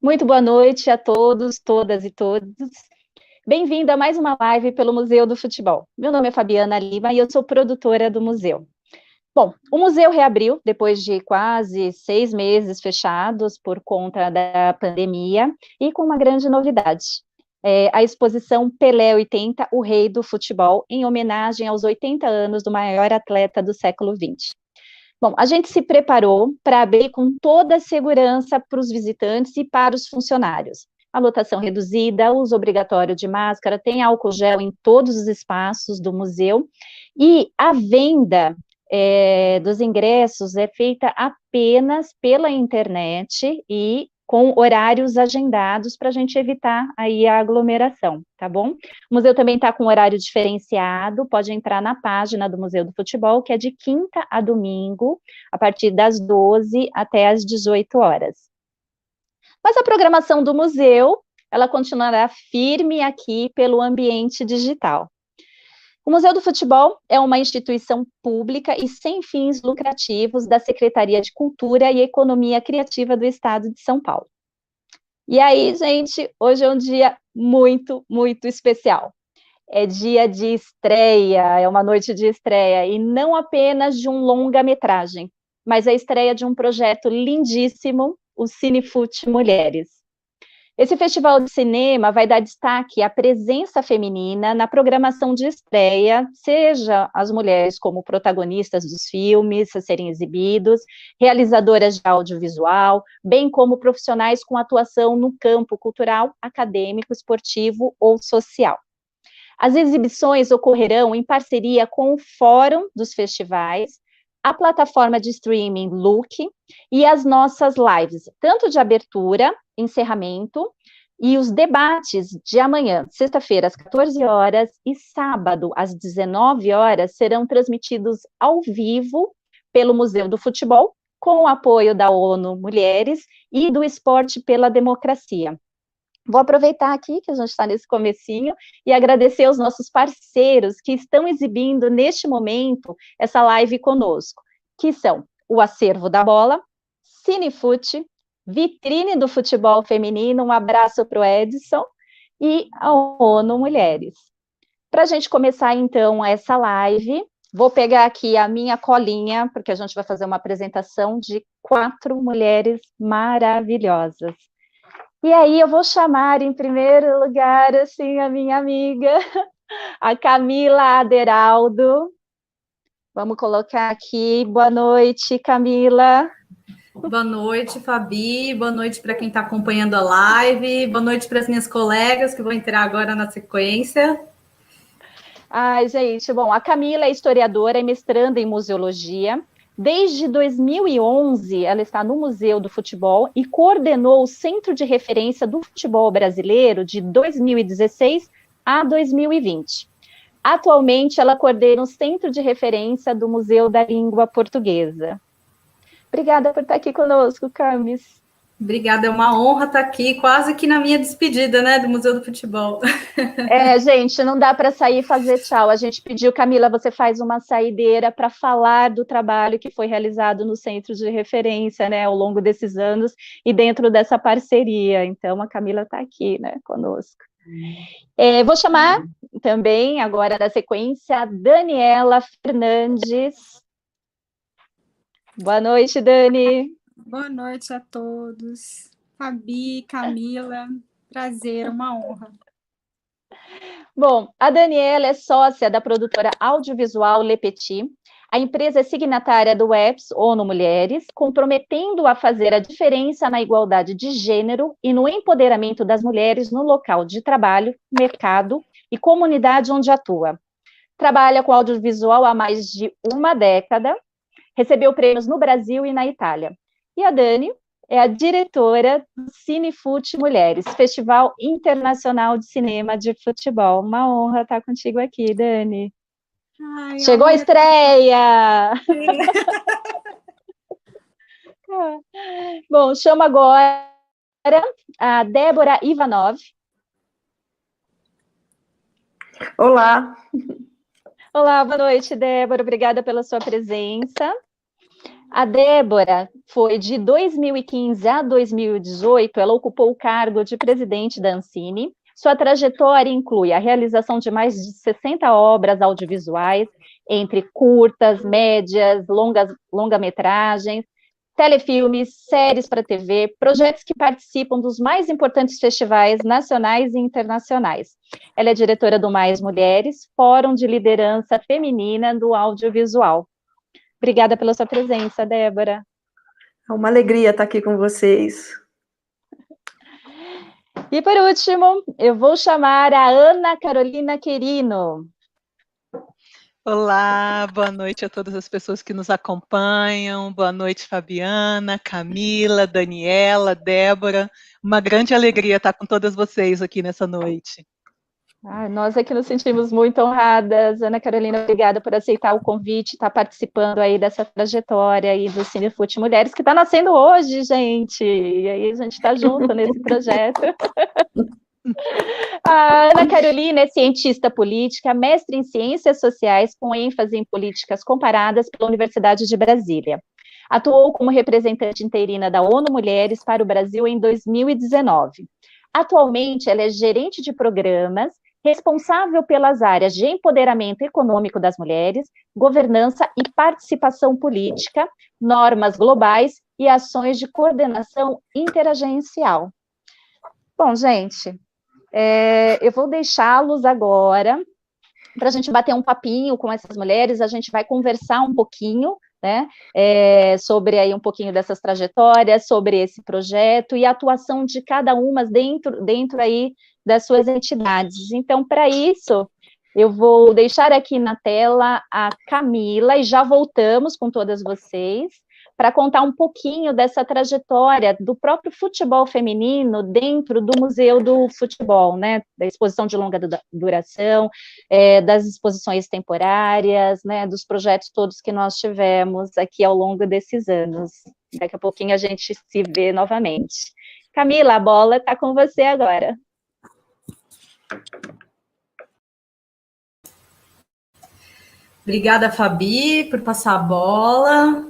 Muito boa noite a todos, todas e todos. Bem-vindo a mais uma live pelo Museu do Futebol. Meu nome é Fabiana Lima e eu sou produtora do museu. Bom, o museu reabriu depois de quase 6 meses fechados por conta da pandemia e com uma grande novidade. A exposição Pelé 80, o rei do futebol, em homenagem aos 80 anos do maior atleta do século XX. Bom, a gente se preparou para abrir com toda a segurança para os visitantes e para os funcionários. A lotação reduzida, uso obrigatório de máscara, tem álcool gel em todos os espaços do museu, e a venda dos ingressos é feita apenas pela internet e com horários agendados para a gente evitar aí a aglomeração, tá bom? O museu também está com horário diferenciado, pode entrar na página do Museu do Futebol, que é de quinta a domingo, a partir das 12 até as 18 horas. Mas a programação do museu, ela continuará firme aqui pelo ambiente digital. O Museu do Futebol é uma instituição pública e sem fins lucrativos da Secretaria de Cultura e Economia Criativa do Estado de São Paulo. E aí, gente, hoje é um dia muito, muito especial. É dia de estreia, é uma noite de estreia, e não apenas de um longa-metragem, mas a estreia de um projeto lindíssimo, o Cinefute Mulheres. Esse festival de cinema vai dar destaque à presença feminina na programação de estreia, seja as mulheres como protagonistas dos filmes a serem exibidos, realizadoras de audiovisual, bem como profissionais com atuação no campo cultural, acadêmico, esportivo ou social. As exibições ocorrerão em parceria com o Fórum dos Festivais, a plataforma de streaming Look e as nossas lives, tanto de abertura, encerramento, e os debates de amanhã, sexta-feira, às 14 horas, e sábado, às 19 horas, serão transmitidos ao vivo pelo Museu do Futebol, com o apoio da ONU Mulheres e do Esporte pela Democracia. Vou aproveitar aqui que a gente está nesse comecinho e agradecer aos nossos parceiros que estão exibindo neste momento essa live conosco, que são o Acervo da Bola, Cinefute, Vitrine do Futebol Feminino, um abraço para o Edson, e a ONU Mulheres. Para a gente começar, então, essa live, vou pegar aqui a minha colinha, porque a gente vai fazer uma apresentação de 4 mulheres maravilhosas. E aí eu vou chamar, em primeiro lugar, assim, a minha amiga, a Camila Aderaldo. Vamos colocar aqui. Boa noite, Camila. Boa noite, Fabi. Boa noite para quem está acompanhando a live. Boa noite para as minhas colegas que vão entrar agora na sequência. Ai, gente, bom, a Camila é historiadora e mestranda em museologia. Desde 2011, ela está no Museu do Futebol e coordenou o Centro de Referência do Futebol Brasileiro de 2016 a 2020. Atualmente, ela coordena o Centro de Referência do Museu da Língua Portuguesa. Obrigada por estar aqui conosco, Camis. Obrigada, é uma honra estar aqui, quase que na minha despedida, né, do Museu do Futebol. Gente, não dá para sair e fazer tchau. A gente pediu, Camila, você faz uma saideira para falar do trabalho que foi realizado no Centro de Referência, né, ao longo desses anos e dentro dessa parceria. Então, a Camila está aqui, né, conosco. Vou chamar também, agora na sequência, a Daniela Fernandes. Boa noite, Dani. Boa noite a todos. Fabi, Camila, prazer, uma honra. Bom, a Daniela é sócia da produtora audiovisual Le Petit. A empresa é signatária do WEPS, ONU Mulheres, comprometendo a fazer a diferença na igualdade de gênero e no empoderamento das mulheres no local de trabalho, mercado e comunidade onde atua. Trabalha com audiovisual há mais de uma década, recebeu prêmios no Brasil e na Itália. E a Dani é a diretora do Cinefute Mulheres, Festival Internacional de Cinema de Futebol. Uma honra estar contigo aqui, Dani. Ai, chegou a estreia! Bom, chamo agora a Débora Ivanov. Olá. Olá, boa noite, Débora. Obrigada pela sua presença. A Débora foi de 2015 a 2018, ela ocupou o cargo de presidente da Ancine. Sua trajetória inclui a realização de mais de 60 obras audiovisuais, entre curtas, médias, longa-metragens, telefilmes, séries para TV, projetos que participam dos mais importantes festivais nacionais e internacionais. Ela é diretora do Mais Mulheres, Fórum de Liderança Feminina do Audiovisual. Obrigada pela sua presença, Débora. É uma alegria estar aqui com vocês. E por último, eu vou chamar a Ana Carolina Querino. Olá, boa noite a todas as pessoas que nos acompanham. Boa noite, Fabiana, Camila, Daniela, Débora. Uma grande alegria estar com todas vocês aqui nessa noite. Nós aqui nos sentimos muito honradas. Ana Carolina, obrigada por aceitar o convite, estar participando aí dessa trajetória aí do Cinefute Mulheres, que está nascendo hoje, gente. E aí a gente está junto nesse projeto. A Ana Carolina é cientista política, mestre em ciências sociais, com ênfase em políticas comparadas pela Universidade de Brasília. Atuou como representante interina da ONU Mulheres para o Brasil em 2019. Atualmente, ela é gerente de programas, responsável pelas áreas de empoderamento econômico das mulheres, governança e participação política, normas globais e ações de coordenação interagencial. Bom, gente, eu vou deixá-los agora para a gente bater um papinho com essas mulheres, a gente vai conversar um pouquinho, né, sobre aí um pouquinho dessas trajetórias, sobre esse projeto e a atuação de cada uma dentro aí das suas entidades. Então, para isso, eu vou deixar aqui na tela a Camila e já voltamos com todas vocês para contar um pouquinho dessa trajetória do próprio futebol feminino dentro do Museu do Futebol, né, da exposição de longa duração, das exposições temporárias, né, dos projetos todos que nós tivemos aqui ao longo desses anos. Daqui a pouquinho a gente se vê novamente. Camila, a bola está com você agora. Obrigada, Fabi, por passar a bola.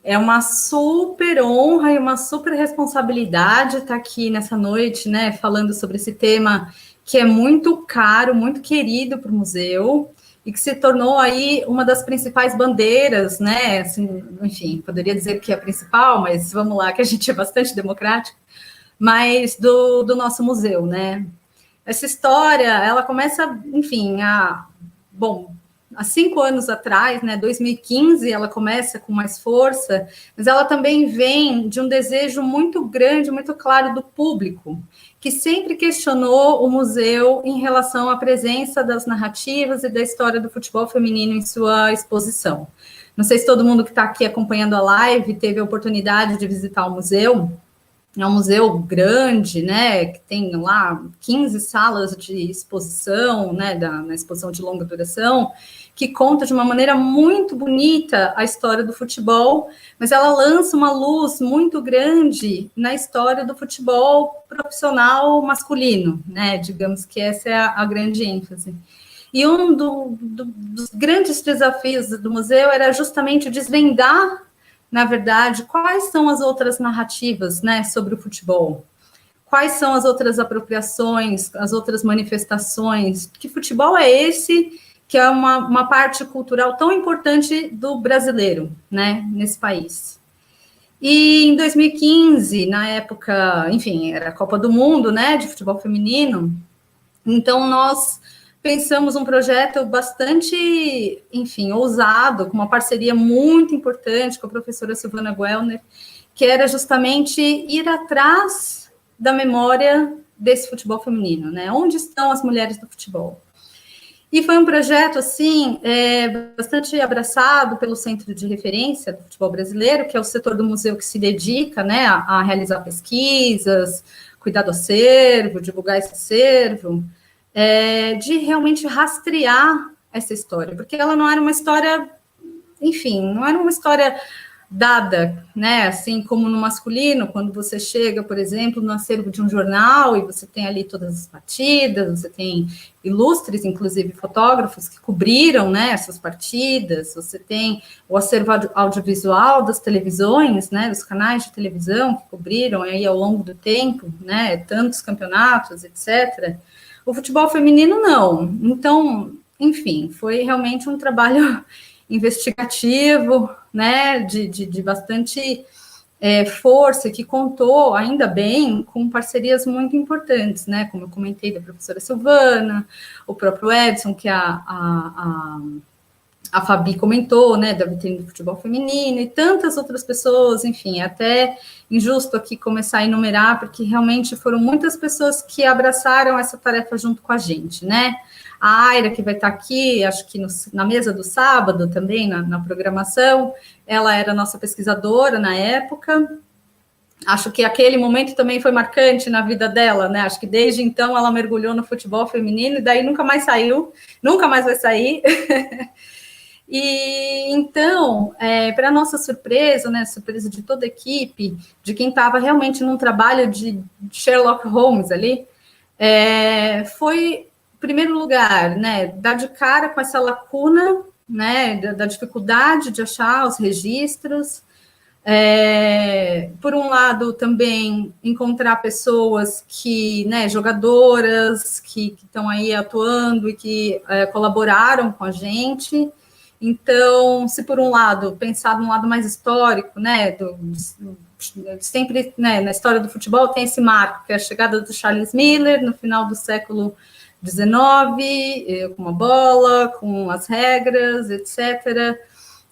É uma super honra e uma super responsabilidade estar aqui nessa noite, né, falando sobre esse tema que é muito caro, muito querido para o museu e que se tornou aí uma das principais bandeiras, né, assim, enfim, poderia dizer que é a principal, mas vamos lá, que a gente é bastante democrático, mas do nosso museu, né. Essa história, ela começa, enfim, há 5 anos atrás, né, 2015, ela começa com mais força, mas ela também vem de um desejo muito grande, muito claro do público, que sempre questionou o museu em relação à presença das narrativas e da história do futebol feminino em sua exposição. Não sei se todo mundo que está aqui acompanhando a live teve a oportunidade de visitar o museu. É um museu grande, né, que tem lá 15 salas de exposição, né, na exposição de longa duração, que conta de uma maneira muito bonita a história do futebol, mas ela lança uma luz muito grande na história do futebol profissional masculino, né, digamos que essa é a grande ênfase. E um dos grandes desafios do museu era justamente desvendar, na verdade, quais são as outras narrativas, né, sobre o futebol? Quais são as outras apropriações, as outras manifestações? Que futebol é esse que é uma parte cultural tão importante do brasileiro, né, nesse país? E em 2015, na época, enfim, era a Copa do Mundo, né, de futebol feminino, então nós pensamos um projeto bastante, enfim, ousado, com uma parceria muito importante com a professora Silvana Guellner, que era justamente ir atrás da memória desse futebol feminino, né? Onde estão as mulheres do futebol? E foi um projeto, assim, bastante abraçado pelo Centro de Referência do Futebol Brasileiro, que é o setor do museu que se dedica, né, a realizar pesquisas, cuidar do acervo, divulgar esse acervo, de realmente rastrear essa história, porque ela não era uma história, enfim, não era uma história dada, né? Assim como no masculino, quando você chega, por exemplo, no acervo de um jornal e você tem ali todas as partidas, você tem ilustres, inclusive fotógrafos que cobriram, né, essas partidas, você tem o acervo audiovisual das televisões, né, dos canais de televisão que cobriram aí ao longo do tempo, né, tantos campeonatos, etc. O futebol feminino não. Então, enfim, foi realmente um trabalho investigativo, né, de bastante força, que contou, ainda bem, com parcerias muito importantes, né, como eu comentei, da professora Silvana, o próprio Edson, que a Fabi comentou, né, da vitrine do futebol feminino, e tantas outras pessoas, enfim, até injusto aqui começar a enumerar, porque realmente foram muitas pessoas que abraçaram essa tarefa junto com a gente, né, a Aira, que vai estar aqui, acho que na mesa do sábado também, na programação, ela era nossa pesquisadora na época. Acho que aquele momento também foi marcante na vida dela, né? Acho que desde então ela mergulhou no futebol feminino e daí nunca mais saiu, nunca mais vai sair. E então, para nossa surpresa, né, surpresa de toda a equipe, de quem estava realmente num trabalho de Sherlock Holmes ali, foi primeiro lugar, né, dar de cara com essa lacuna, né, da dificuldade de achar os registros, por um lado também encontrar pessoas que, né, jogadoras que estão aí atuando e que colaboraram com a gente. Então, se por um lado pensar num lado mais histórico, né, sempre, né, na história do futebol tem esse marco, que é a chegada do Charles Miller no final do século XIX, com a bola, com as regras, etc.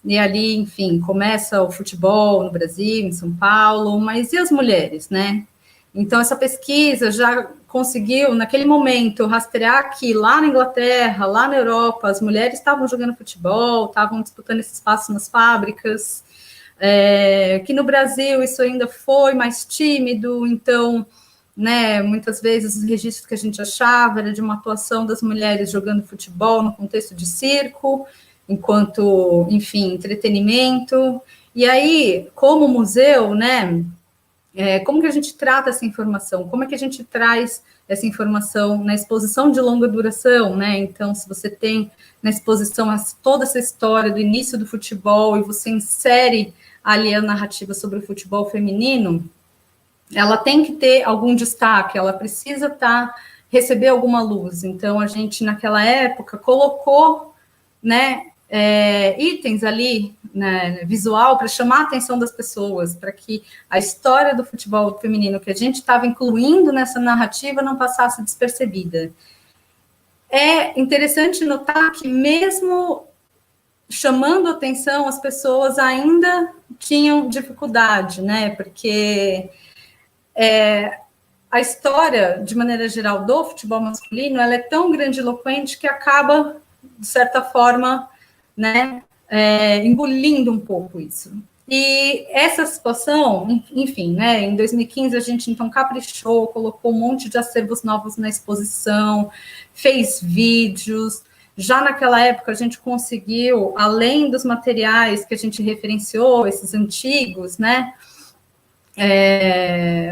E ali, enfim, começa o futebol no Brasil, em São Paulo, mas e as mulheres, né? Então, essa pesquisa já conseguiu, naquele momento, rastrear que lá na Inglaterra, lá na Europa, as mulheres estavam jogando futebol, estavam disputando esse espaço nas fábricas, que no Brasil isso ainda foi mais tímido, então, né, muitas vezes os registros que a gente achava era de uma atuação das mulheres jogando futebol no contexto de circo, enquanto, enfim, entretenimento. E aí, como museu, né, como que a gente trata essa informação? Como é que a gente traz essa informação na exposição de longa duração, né? Então, se você tem na exposição toda essa história do início do futebol e você insere ali a narrativa sobre o futebol feminino, ela tem que ter algum destaque, ela precisa receber alguma luz. Então, a gente, naquela época, colocou, né, itens ali, né, visual, para chamar a atenção das pessoas, para que a história do futebol feminino que a gente estava incluindo nessa narrativa não passasse despercebida. É interessante notar que mesmo chamando atenção, as pessoas ainda tinham dificuldade, né, porque a história, de maneira geral, do futebol masculino, ela é tão grandiloquente que acaba, de certa forma, né, engolindo um pouco isso. E essa situação, enfim, né, em 2015 a gente então caprichou, colocou um monte de acervos novos na exposição, fez vídeos. Já naquela época a gente conseguiu, além dos materiais que a gente referenciou, esses antigos, né,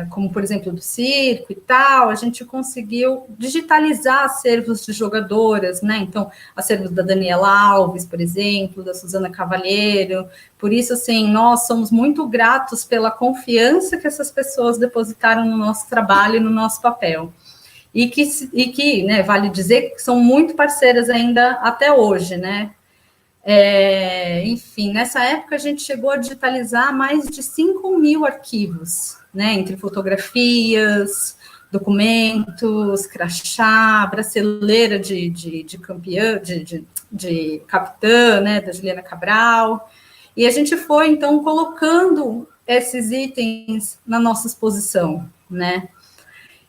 como, por exemplo, do circo e tal, a gente conseguiu digitalizar acervos de jogadoras, né? Então, acervos da Daniela Alves, por exemplo, da Suzana Cavalheiro. Por isso, assim, nós somos muito gratos pela confiança que essas pessoas depositaram no nosso trabalho e no nosso papel. E que, né, vale dizer que são muito parceiras ainda até hoje, né? Enfim, nessa época a gente chegou a digitalizar mais de 5.000 arquivos, né, entre fotografias, documentos, crachá, braceleira de campeã, de capitã, né, da Juliana Cabral, e a gente foi, então, colocando esses itens na nossa exposição, né.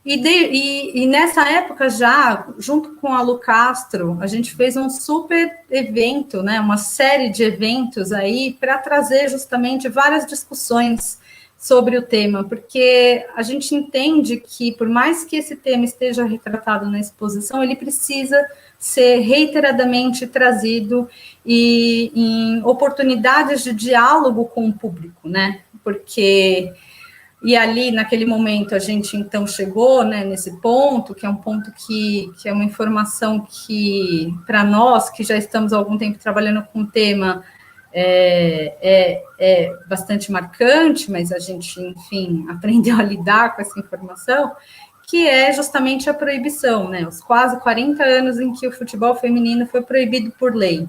E nessa época já, junto com a Lu Castro, a gente fez um super evento, né, uma série de eventos aí para trazer justamente várias discussões sobre o tema, porque a gente entende que, por mais que esse tema esteja retratado na exposição, ele precisa ser reiteradamente trazido e em oportunidades de diálogo com o público, né? Porque, e ali, naquele momento, a gente, então, chegou, né, nesse ponto, que é um ponto que é uma informação que, para nós, que já estamos há algum tempo trabalhando com o tema, é bastante marcante, mas a gente, enfim, aprendeu a lidar com essa informação, que é justamente a proibição, né? Os quase 40 anos em que o futebol feminino foi proibido por lei.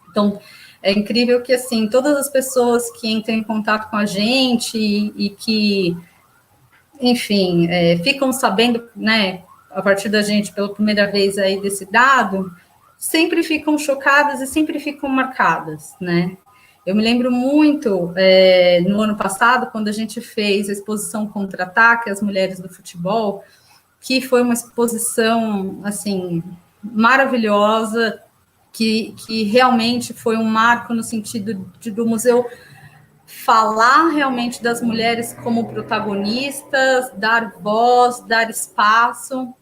Então, é incrível que, assim, todas as pessoas que entram em contato com a gente e que, enfim, ficam sabendo, né, a partir da gente pela primeira vez aí desse dado, sempre ficam chocadas e sempre ficam marcadas, né? Eu me lembro muito, no ano passado, quando a gente fez a exposição Contra-Ataque, as mulheres do futebol, que foi uma exposição, assim, maravilhosa, que realmente foi um marco no sentido do museu falar realmente das mulheres como protagonistas, dar voz, dar espaço,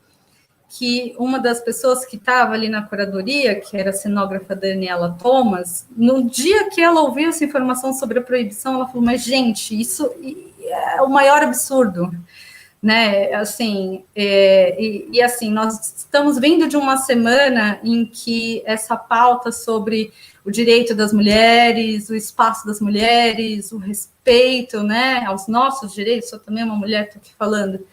que uma das pessoas que estava ali na curadoria, que era a cenógrafa Daniela Thomas, no dia que ela ouviu essa informação sobre a proibição, ela falou, mas, gente, isso é o maior absurdo, né, assim, assim, nós estamos vindo de uma semana em que essa pauta sobre o direito das mulheres, o espaço das mulheres, o respeito, né, aos nossos direitos, eu também uma mulher, estou aqui falando,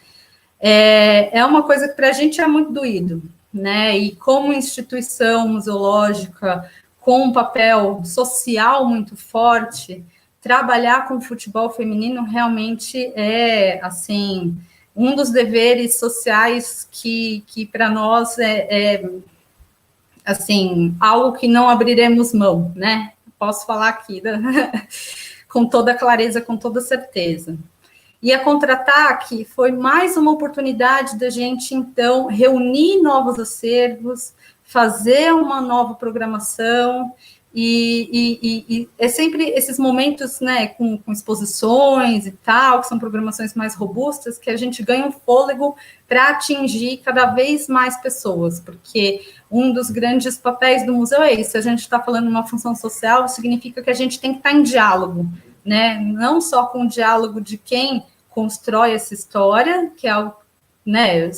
é uma coisa que para a gente é muito doído, né, e como instituição museológica, com um papel social muito forte, trabalhar com o futebol feminino realmente é, assim, um dos deveres sociais que para nós assim, algo que não abriremos mão, né? Posso falar aqui com toda clareza, com toda certeza. E a Contra-Ataque foi mais uma oportunidade da gente, então, reunir novos acervos, fazer uma nova programação, e é sempre esses momentos, né, com exposições e tal, que são programações mais robustas, que a gente ganha um fôlego para atingir cada vez mais pessoas, porque um dos grandes papéis do museu é isso, a gente está falando de uma função social, significa que a gente tem que estar em diálogo, né, não só com o diálogo de quem constrói essa história, que é algo, né,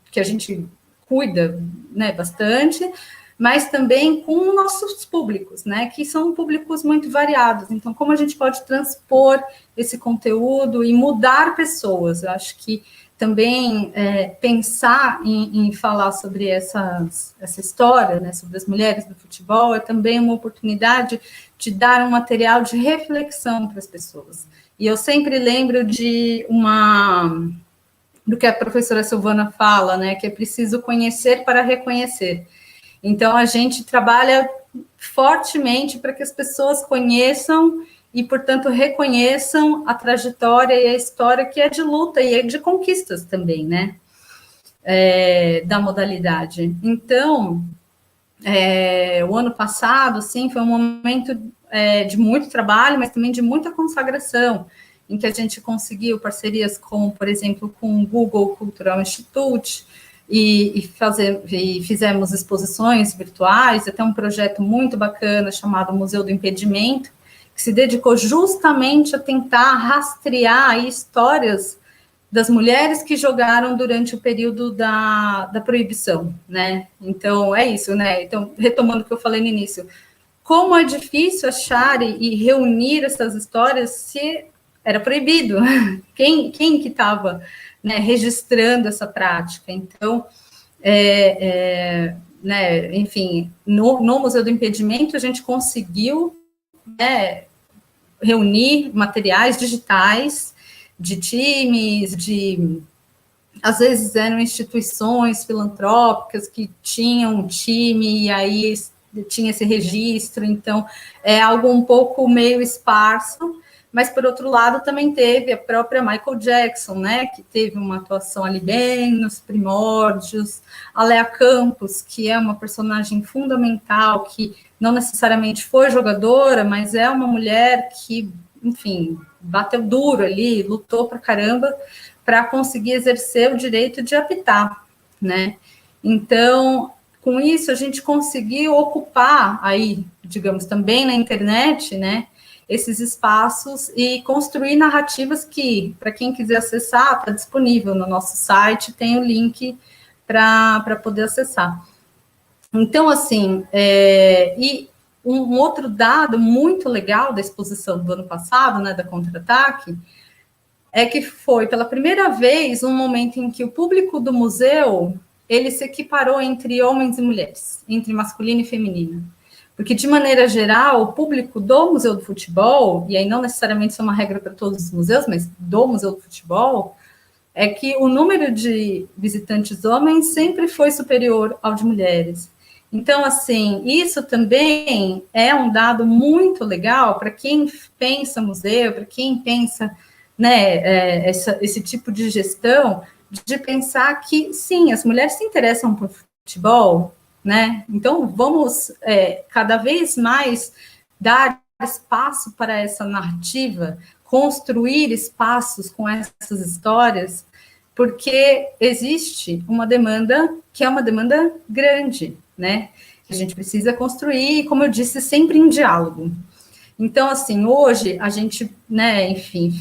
que a gente cuida, né, bastante, mas também com nossos públicos, né, que são públicos muito variados. Então, como a gente pode transpor esse conteúdo e mudar pessoas? Eu acho que também pensar em falar sobre essa história, né, sobre as mulheres do futebol, é também uma oportunidade de dar um material de reflexão para as pessoas. E eu sempre lembro do que a professora Silvana fala, né, que é preciso conhecer para reconhecer. Então, a gente trabalha fortemente para que as pessoas conheçam e, portanto, reconheçam a trajetória e a história que é de luta e é de conquistas também, né, da modalidade. Então, o ano passado, sim, foi um momento de muito trabalho, mas também de muita consagração, em que a gente conseguiu parcerias com, por exemplo, com o Google Cultural Institute, e fizemos exposições virtuais, até um projeto muito bacana chamado Museu do Impedimento, que se dedicou justamente a tentar rastrear histórias das mulheres que jogaram durante o período da proibição, né? Então, é isso, né? Então, retomando o que eu falei no início, como é difícil achar e reunir essas histórias se era proibido? Quem que estava, né, registrando essa prática? Então, né, enfim, no Museu do Impedimento, a gente conseguiu, né, reunir materiais digitais de times, às vezes eram instituições filantrópicas que tinham um time e aí tinha esse registro, então é algo um pouco meio esparso, mas, por outro lado, também teve a própria Michael Jackson, né, que teve uma atuação ali bem nos primórdios, a Lea Campos, que é uma personagem fundamental, que não necessariamente foi jogadora, mas é uma mulher que, enfim, bateu duro ali, lutou pra caramba para conseguir exercer o direito de apitar, né? Então, com isso, a gente conseguiu ocupar aí, digamos, também na internet, né, esses espaços e construir narrativas que, para quem quiser acessar, está disponível no nosso site, tem o link para poder acessar. Então, assim, e um outro dado muito legal da exposição do ano passado, né, da Contra-Ataque, é que foi pela primeira vez um momento em que o público do museu ele se equiparou entre homens e mulheres, entre masculino e feminino. Porque, de maneira geral, o público do Museu do Futebol, e aí não necessariamente isso é uma regra para todos os museus, mas do Museu do Futebol, é que o número de visitantes homens sempre foi superior ao de mulheres. Então, assim, isso também é um dado muito legal para quem pensa museu, para quem pensa, né, esse tipo de gestão, de pensar que, sim, as mulheres se interessam por futebol, né? Então, vamos cada vez mais dar espaço para essa narrativa, construir espaços com essas histórias, porque existe uma demanda que é uma demanda grande, né? Que a gente precisa construir, como eu disse, sempre em diálogo. Então, assim, hoje a gente, né, enfim,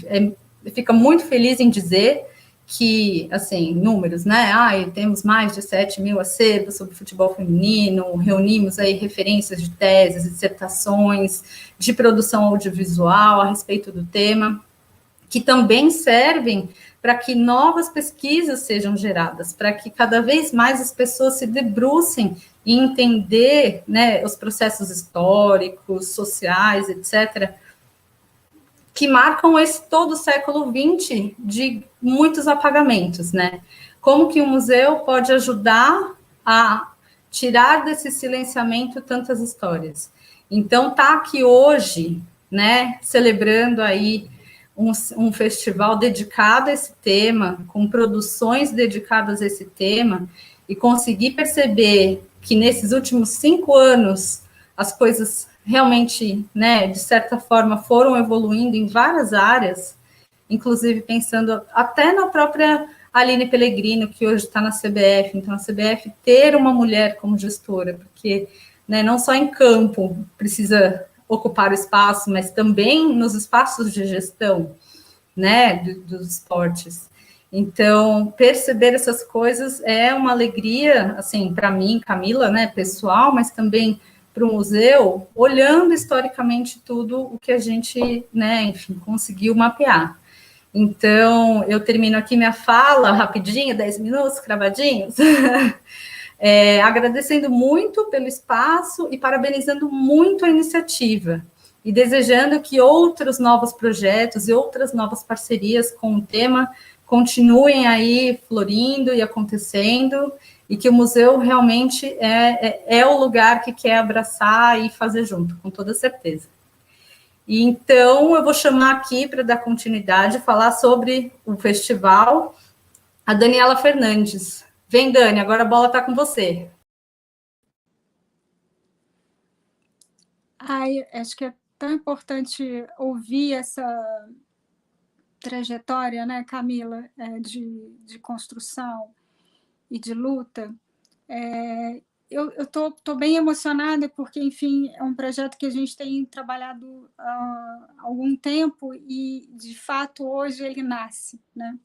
fica muito feliz em dizer que, assim, números, né? Temos mais de 7 mil acervos sobre futebol feminino, reunimos aí referências de teses, dissertações, de produção audiovisual a respeito do tema, que também servem para que novas pesquisas sejam geradas, para que cada vez mais as pessoas se debrucem em entender, né, os processos históricos, sociais, etc., que marcam todo o século XX de muitos apagamentos, né? Como que o museu pode ajudar a tirar desse silenciamento tantas histórias? Então, tá aqui hoje, né, celebrando aí um festival dedicado a esse tema, com produções dedicadas a esse tema, e conseguir perceber que nesses últimos 5 anos as coisas realmente, né, de certa forma, foram evoluindo em várias áreas, inclusive pensando até na própria Aline Pellegrino, que hoje está na CBF. Então, a CBF ter uma mulher como gestora, porque, né, não só em campo precisa ocupar o espaço, mas também nos espaços de gestão, né, dos esportes. Então, perceber essas coisas é uma alegria, assim, para mim, Camila, né, pessoal, mas também para o museu, olhando historicamente tudo o que a gente, né, enfim, conseguiu mapear. Então, eu termino aqui minha fala rapidinho, 10 minutos, cravadinhos, agradecendo muito pelo espaço e parabenizando muito a iniciativa, e desejando que outros novos projetos e outras novas parcerias com o tema continuem aí florindo e acontecendo, e que o museu realmente é o lugar que quer abraçar e fazer junto, com toda certeza. E então, eu vou chamar aqui para dar continuidade, falar sobre o festival, a Daniela Fernandes. Vem, Dani, agora a bola está com você. Acho que é tão importante ouvir essa trajetória, né, Camila, de construção e de luta. Eu estou bem emocionada porque, enfim, é um projeto que a gente tem trabalhado há algum tempo e, de fato, hoje ele nasce, né?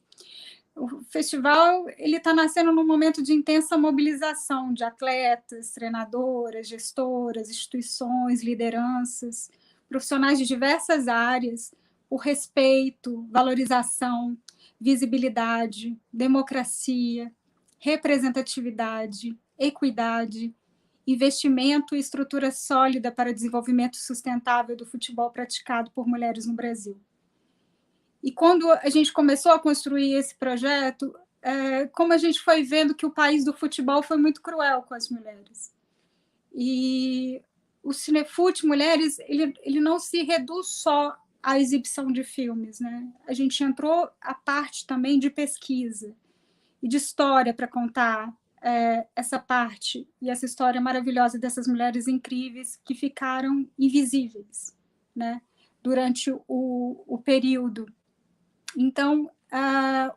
O festival ele está nascendo num momento de intensa mobilização de atletas, treinadoras, gestoras, instituições, lideranças, profissionais de diversas áreas, por respeito, valorização, visibilidade, democracia, representatividade, equidade, investimento e estrutura sólida para desenvolvimento sustentável do futebol praticado por mulheres no Brasil. E quando a gente começou a construir esse projeto, como a gente foi vendo que o país do futebol foi muito cruel com as mulheres. E o Cinefute Mulheres, ele não se reduz só à exibição de filmes, né? A gente entrou a parte também de pesquisa e de história para contar essa parte e essa história maravilhosa dessas mulheres incríveis que ficaram invisíveis, né? durante o período. Então,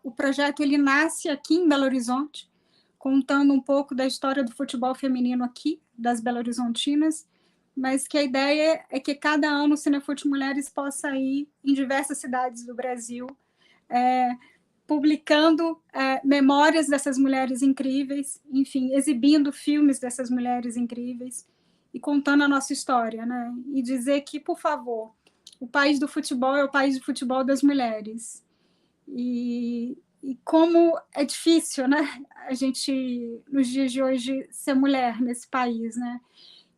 o projeto ele nasce aqui em Belo Horizonte, contando um pouco da história do futebol feminino aqui, das Belo-Horizontinas, mas que a ideia é que cada ano o Cinefute Mulheres possa ir em diversas cidades do Brasil, publicando memórias dessas mulheres incríveis, enfim, exibindo filmes dessas mulheres incríveis e contando a nossa história, né? E dizer que, por favor, o país do futebol é o país do futebol das mulheres. E como é difícil, né? A gente, nos dias de hoje, ser mulher nesse país, né?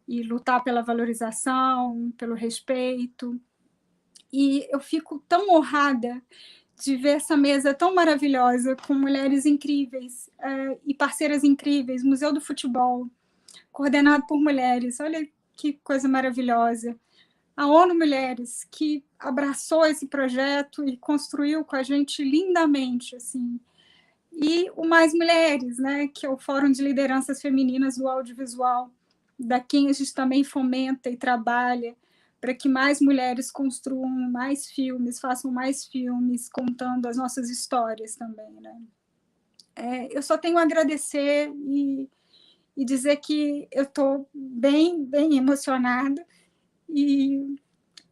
E lutar pela valorização, pelo respeito. E eu fico tão honrada de ver essa mesa tão maravilhosa, com mulheres incríveis e parceiras incríveis, Museu do Futebol, coordenado por mulheres, olha que coisa maravilhosa. A ONU Mulheres, que abraçou esse projeto e construiu com a gente lindamente, assim. E o Mais Mulheres, né, que é o Fórum de Lideranças Femininas do Audiovisual, da quem a gente também fomenta e trabalha para que mais mulheres construam mais filmes, façam mais filmes, contando as nossas histórias também, né? Eu só tenho a agradecer e dizer que eu estou bem, bem emocionada e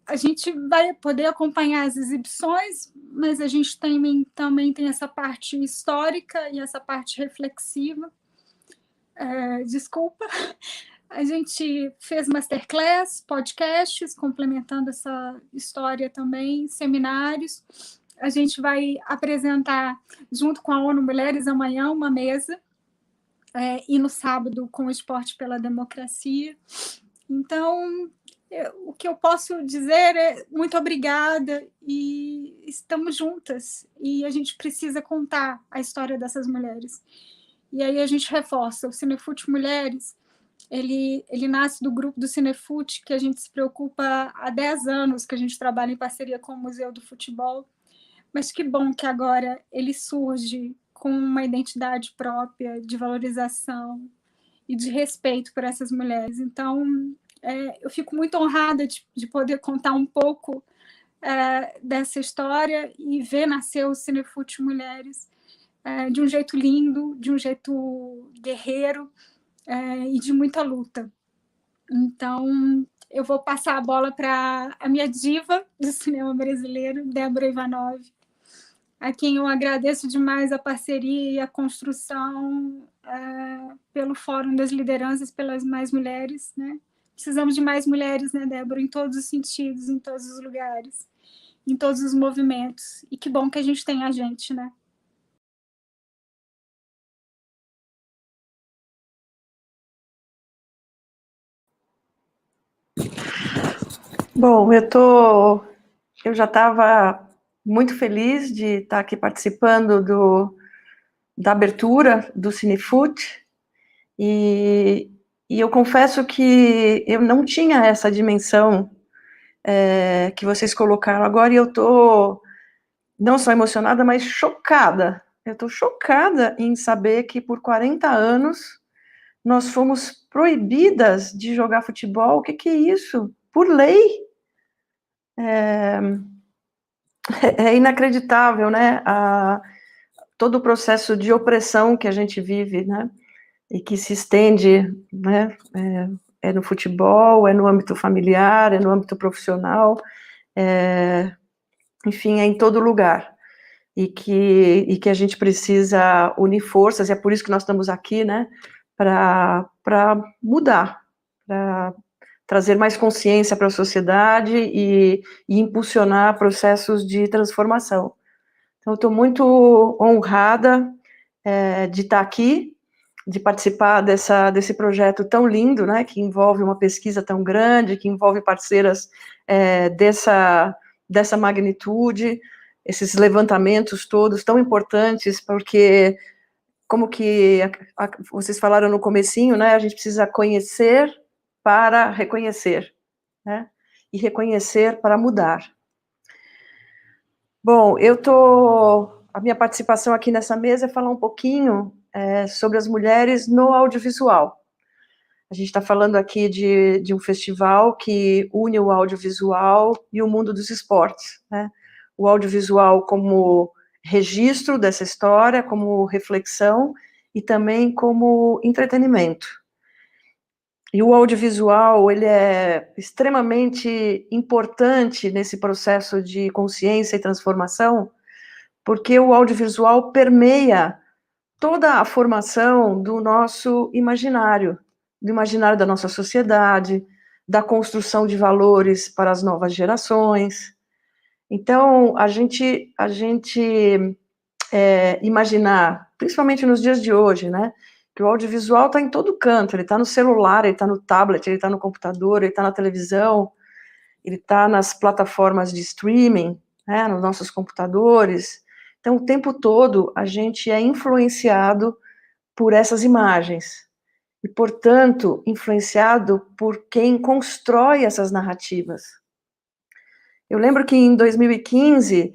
a gente vai poder acompanhar as exibições, mas a gente também tem essa parte histórica e essa parte reflexiva. Desculpa. A gente fez masterclass, podcasts, complementando essa história também, seminários. A gente vai apresentar, junto com a ONU Mulheres, amanhã, uma mesa, e no sábado, com o Esporte pela Democracia. Então, o que eu posso dizer é muito obrigada e estamos juntas. E a gente precisa contar a história dessas mulheres. E aí a gente reforça, o Cinefute Mulheres, ele nasce do grupo do Cinefute, que a gente se preocupa há 10 anos, que a gente trabalha em parceria com o Museu do Futebol, mas que bom que agora ele surge com uma identidade própria de valorização e de respeito por essas mulheres. Então, eu fico muito honrada de poder contar um pouco dessa história e ver nascer o Cinefute Mulheres de um jeito lindo, de um jeito guerreiro, e de muita luta. Então, eu vou passar a bola para a minha diva do cinema brasileiro, Débora Ivanov, a quem eu agradeço demais a parceria e a construção pelo Fórum das Lideranças pelas Mais Mulheres, né? Precisamos de mais mulheres, né, Débora, em todos os sentidos, em todos os lugares, em todos os movimentos. E que bom que a gente tem a gente, né? Bom, eu já estava muito feliz de estar aqui participando da abertura do Cinefute, e eu confesso que eu não tinha essa dimensão que vocês colocaram agora, e eu estou não só emocionada, mas chocada. Eu estou chocada em saber que por 40 anos nós fomos proibidas de jogar futebol. O que é isso? Por lei. É inacreditável, né? Todo o processo de opressão que a gente vive, né? E que se estende, né? É no futebol, é no âmbito familiar, é no âmbito profissional, enfim, é em todo lugar. E que a gente precisa unir forças, e é por isso que nós estamos aqui, né? Para mudar, para trazer mais consciência para a sociedade e impulsionar processos de transformação. Então, eu estou muito honrada de estar aqui, de participar desse projeto tão lindo, né, que envolve uma pesquisa tão grande, que envolve parceiras dessa magnitude, esses levantamentos todos tão importantes, porque, como que vocês falaram no comecinho, né, a gente precisa conhecer para reconhecer, né? E reconhecer para mudar. Bom, a minha participação aqui nessa mesa é falar um pouquinho sobre as mulheres no audiovisual. A gente está falando aqui de um festival que une o audiovisual e o mundo dos esportes, né? O audiovisual como registro dessa história, como reflexão e também como entretenimento. E o audiovisual, ele é extremamente importante nesse processo de consciência e transformação, porque o audiovisual permeia toda a formação do nosso imaginário, do imaginário da nossa sociedade, da construção de valores para as novas gerações. Então, a gente imaginar, principalmente nos dias de hoje, né, que o audiovisual está em todo canto, ele está no celular, ele está no tablet, ele está no computador, ele está na televisão, ele está nas plataformas de streaming, né, nos nossos computadores. Então, o tempo todo, a gente é influenciado por essas imagens e, portanto, influenciado por quem constrói essas narrativas. Eu lembro que em 2015,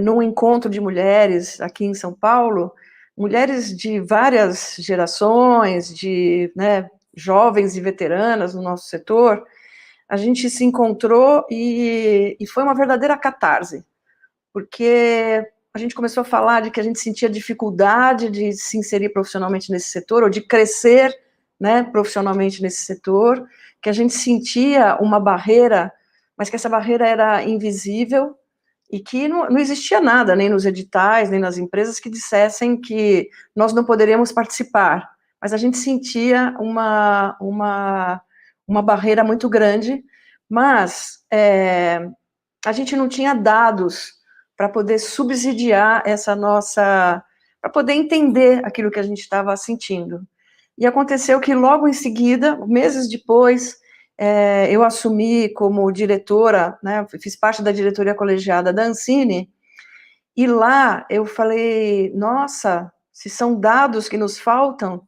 num encontro de mulheres aqui em São Paulo, mulheres de várias gerações, né, jovens e veteranas no nosso setor, a gente se encontrou e foi uma verdadeira catarse, porque a gente começou a falar de que a gente sentia dificuldade de se inserir profissionalmente nesse setor, ou de crescer, né, profissionalmente nesse setor, que a gente sentia uma barreira, mas que essa barreira era invisível, e que não existia nada, nem nos editais, nem nas empresas, que dissessem que nós não poderíamos participar, mas a gente sentia uma barreira muito grande, mas a gente não tinha dados para poder subsidiar essa nossa, para poder entender aquilo que a gente estava sentindo. E aconteceu que logo em seguida, meses depois, eu assumi como diretora, né, fiz parte da diretoria colegiada da Ancine, e lá eu falei, nossa, se são dados que nos faltam,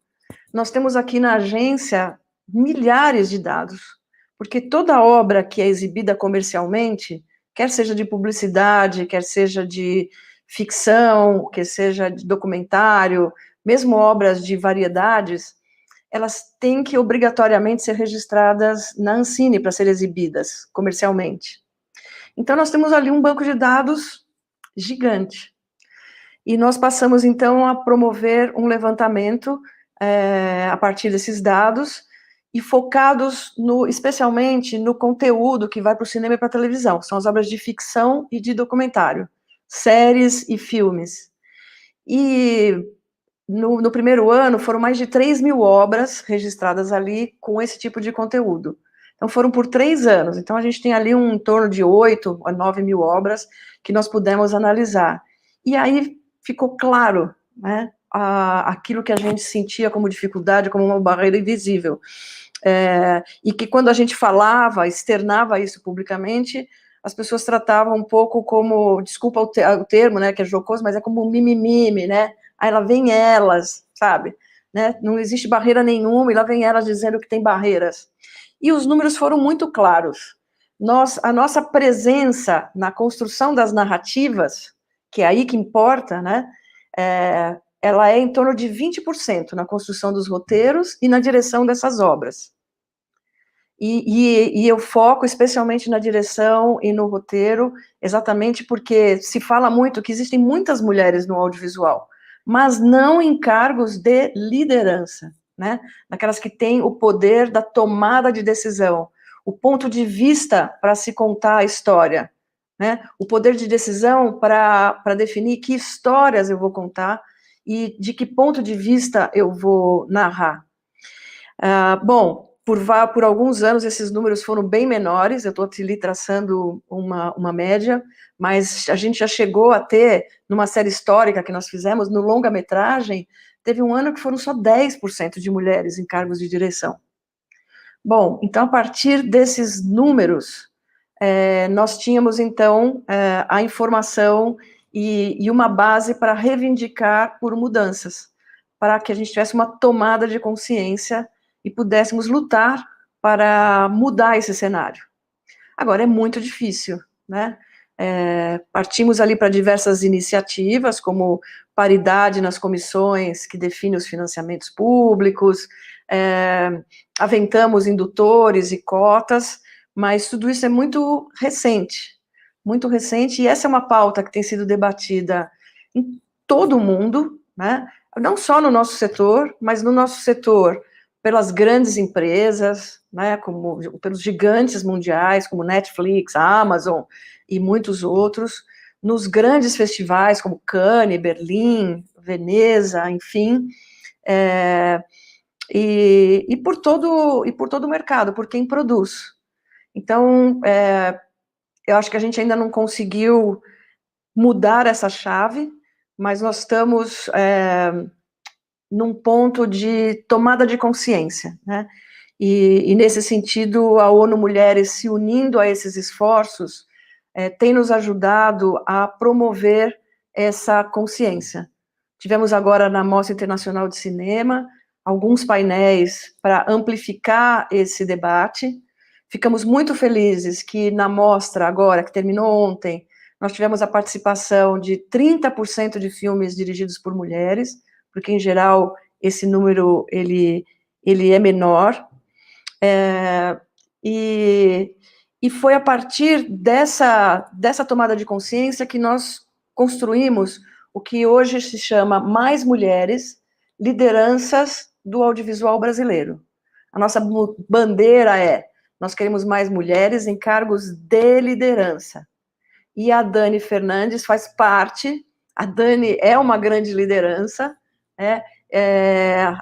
nós temos aqui na agência milhares de dados, porque toda obra que é exibida comercialmente, quer seja de publicidade, quer seja de ficção, quer seja de documentário, mesmo obras de variedades, elas têm que obrigatoriamente ser registradas na Ancine para serem exibidas comercialmente. Então, nós temos ali um banco de dados gigante. E nós passamos, então, a promover um levantamento a partir desses dados e focados, especialmente, no conteúdo que vai para o cinema e para a televisão. São as obras de ficção e de documentário, séries e filmes. E no primeiro ano, foram mais de 3.000 obras registradas ali com esse tipo de conteúdo. Então, foram por 3 anos. Então, a gente tem ali em torno de 8 a 9.000 obras que nós pudemos analisar. E aí ficou claro, né, aquilo que a gente sentia como dificuldade, como uma barreira invisível. E que quando a gente falava, externava isso publicamente, as pessoas tratavam um pouco como, desculpa o termo, né, que é jocoso, mas é como mimimi, né? Aí lá vem elas, sabe? Né? Não existe barreira nenhuma, e lá vem elas dizendo que tem barreiras. E os números foram muito claros. A nossa presença na construção das narrativas, que é aí que importa, né? Ela é em torno de 20% na construção dos roteiros e na direção dessas obras. E eu foco especialmente na direção e no roteiro, exatamente porque se fala muito que existem muitas mulheres no audiovisual, mas não em cargos de liderança, né? Naquelas que têm o poder da tomada de decisão, o ponto de vista para se contar a história, né? O poder de decisão para definir que histórias eu vou contar e de que ponto de vista eu vou narrar. Bom, por alguns anos esses números foram bem menores, eu estou ali traçando uma média, mas a gente já chegou a ter, numa série histórica que nós fizemos, no longa-metragem, teve um ano que foram só 10% de mulheres em cargos de direção. Bom, então, a partir desses números, nós tínhamos, então, a informação e uma base para reivindicar por mudanças, para que a gente tivesse uma tomada de consciência e pudéssemos lutar para mudar esse cenário. Agora, é muito difícil, né? Partimos ali para diversas iniciativas, como paridade nas comissões que definem os financiamentos públicos, aventamos indutores e cotas, mas tudo isso é muito recente, e essa é uma pauta que tem sido debatida em todo o mundo, né? Não só no nosso setor, mas no nosso setor pelas grandes empresas, né, como pelos gigantes mundiais, como Netflix, Amazon e muitos outros, nos grandes festivais como Cannes, Berlim, Veneza, enfim, e por todo o mercado, por quem produz. Então, eu acho que a gente ainda não conseguiu mudar essa chave, mas nós estamos num ponto de tomada de consciência, né? E nesse sentido, a ONU Mulheres se unindo a esses esforços tem nos ajudado a promover essa consciência. Tivemos agora na Mostra Internacional de Cinema alguns painéis para amplificar esse debate. Ficamos muito felizes que na mostra agora, que terminou ontem, nós tivemos a participação de 30% de filmes dirigidos por mulheres, porque em geral esse número ele é menor, e foi a partir dessa tomada de consciência que nós construímos o que hoje se chama Mais Mulheres, Lideranças do Audiovisual Brasileiro. A nossa bandeira nós queremos mais mulheres em cargos de liderança. E a Dani Fernandes faz parte, a Dani é uma grande liderança,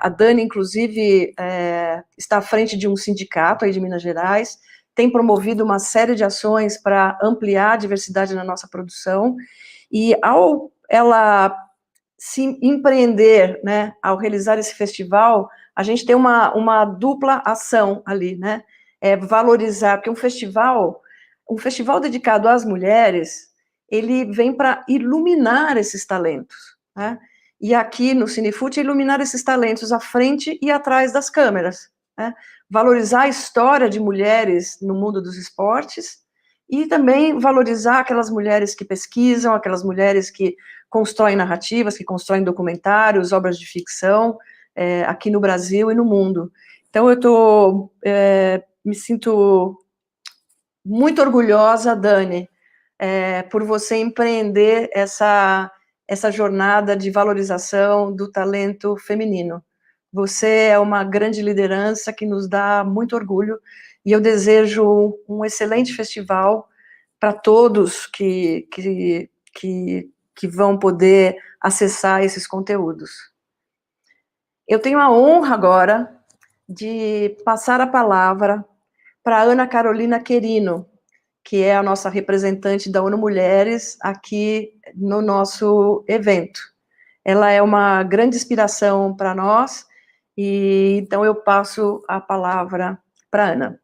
a Dani, inclusive, está à frente de um sindicato aí de Minas Gerais, tem promovido uma série de ações para ampliar a diversidade na nossa produção, e ao ela se empreender, né, ao realizar esse festival, a gente tem uma dupla ação ali, né, valorizar, porque um festival dedicado às mulheres, ele vem para iluminar esses talentos, né, e aqui no Cinefute, iluminar esses talentos à frente e atrás das câmeras, né, valorizar a história de mulheres no mundo dos esportes, e também valorizar aquelas mulheres que pesquisam, aquelas mulheres que constroem narrativas, que constroem documentários, obras de ficção, aqui no Brasil e no mundo. Então, eu me sinto muito orgulhosa, Dani, por você empreender essa jornada de valorização do talento feminino. Você é uma grande liderança que nos dá muito orgulho, e eu desejo um excelente festival para todos que vão poder acessar esses conteúdos. Eu tenho a honra agora de passar a palavra para a Ana Carolina Querino, que é a nossa representante da ONU Mulheres aqui no nosso evento. Ela é uma grande inspiração para nós, e então eu passo a palavra para a Ana.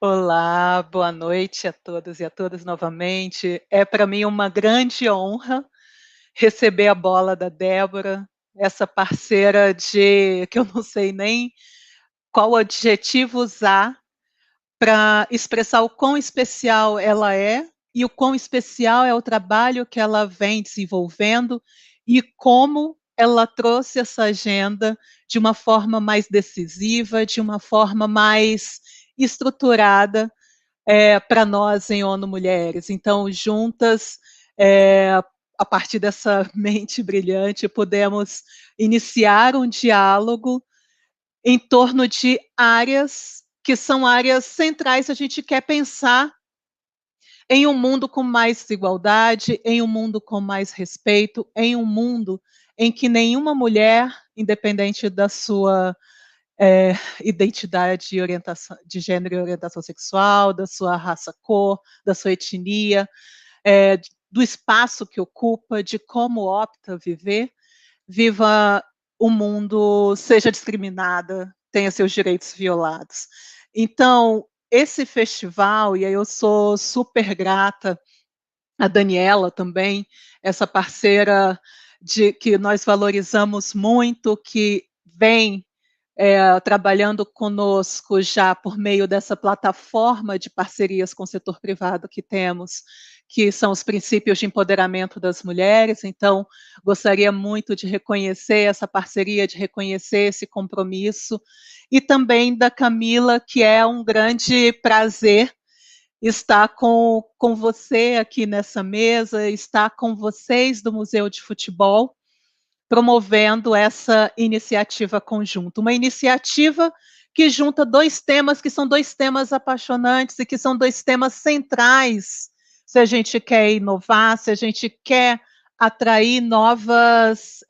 Olá, boa noite a todos e a todas novamente. É para mim uma grande honra receber a bola da Débora, essa parceira que eu não sei nem qual adjetivo usar para expressar o quão especial ela é e o quão especial é o trabalho que ela vem desenvolvendo e como ela trouxe essa agenda de uma forma mais decisiva, de uma forma mais estruturada para nós em ONU Mulheres. Então, juntas, a partir dessa mente brilhante, pudemos iniciar um diálogo em torno de áreas que são áreas centrais. A gente quer pensar em um mundo com mais desigualdade, em um mundo com mais respeito, em um mundo em que nenhuma mulher, independente da sua identidade, orientação de gênero e orientação sexual, da sua raça, cor, da sua etnia, do espaço que ocupa, de como opta viver, viva o mundo, seja discriminada, tenha seus direitos violados. Então, esse festival, e aí eu sou super grata a Daniela também, essa parceira que nós valorizamos muito, que vem trabalhando conosco já por meio dessa plataforma de parcerias com o setor privado que temos, que são os princípios de empoderamento das mulheres. Então, gostaria muito de reconhecer essa parceria, de reconhecer esse compromisso, e também da Camila, que é um grande prazer estar com você aqui nessa mesa, estar com vocês do Museu de Futebol, promovendo essa iniciativa conjunta. Uma iniciativa que junta dois temas que são dois temas apaixonantes e que são dois temas centrais, se a gente quer inovar, se a gente quer atrair novas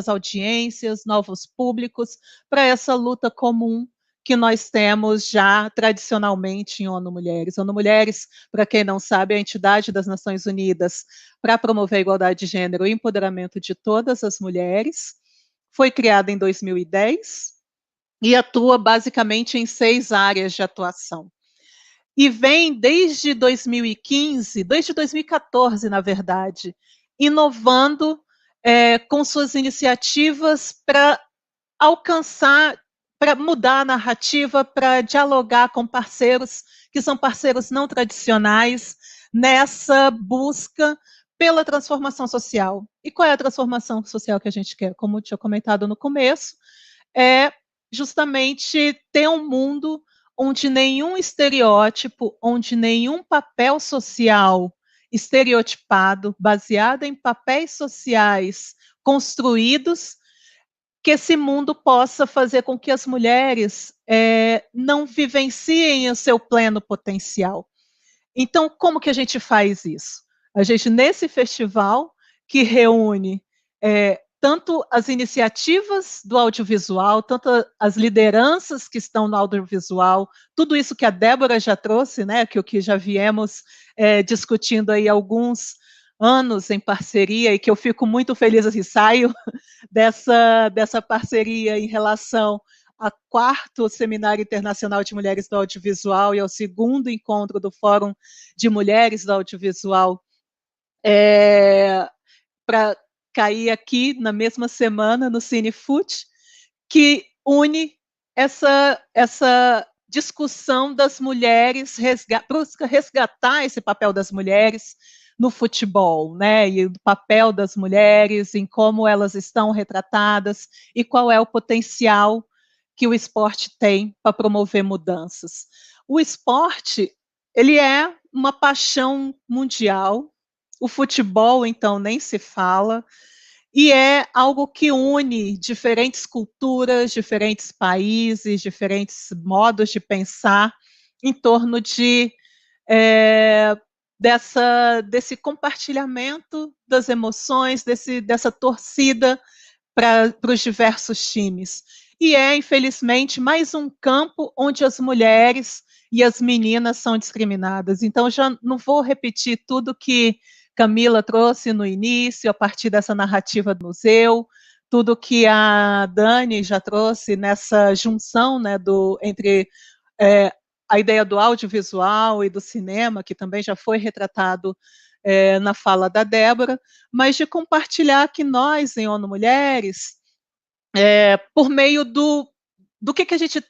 audiências, novos públicos para essa luta comum que nós temos já tradicionalmente em ONU Mulheres. ONU Mulheres, para quem não sabe, é a entidade das Nações Unidas para promover a igualdade de gênero e empoderamento de todas as mulheres. Foi criada em 2010 e atua basicamente em 6 áreas de atuação. E vem desde 2015, desde 2014, na verdade, inovando com suas iniciativas para alcançar, para mudar a narrativa, para dialogar com parceiros que são parceiros não tradicionais nessa busca pela transformação social. E qual é a transformação social que a gente quer? Como eu tinha comentado no começo, é justamente ter um mundo onde nenhum estereótipo, onde nenhum papel social estereotipado, baseado em papéis sociais construídos, que esse mundo possa fazer com que as mulheres não vivenciem o seu pleno potencial. Então, como que a gente faz isso? A gente, nesse festival, que reúne tanto as iniciativas do audiovisual, tanto as lideranças que estão no audiovisual, tudo isso que a Débora já trouxe, né, que o que já viemos discutindo aí há alguns anos em parceria, e que eu fico muito feliz, assim, saio dessa parceria em relação ao 4º Seminário Internacional de Mulheres do Audiovisual e ao 2º encontro do Fórum de Mulheres do Audiovisual, para cair aqui na mesma semana no CineFoot, que une essa discussão das mulheres, busca resgatar esse papel das mulheres no futebol, né, e o papel das mulheres, em como elas estão retratadas e qual é o potencial que o esporte tem para promover mudanças. O esporte, ele é uma paixão mundial, o futebol, então, nem se fala, e é algo que une diferentes culturas, diferentes países, diferentes modos de pensar em torno desse compartilhamento das emoções, dessa torcida para os diversos times. E infelizmente, mais um campo onde as mulheres e as meninas são discriminadas. Então, já não vou repetir tudo que Camila trouxe no início, a partir dessa narrativa do museu, tudo que a Dani já trouxe nessa junção, né, entre a ideia do audiovisual e do cinema, que também já foi retratado na fala da Débora, mas de compartilhar que nós, em ONU Mulheres, por meio do que a gente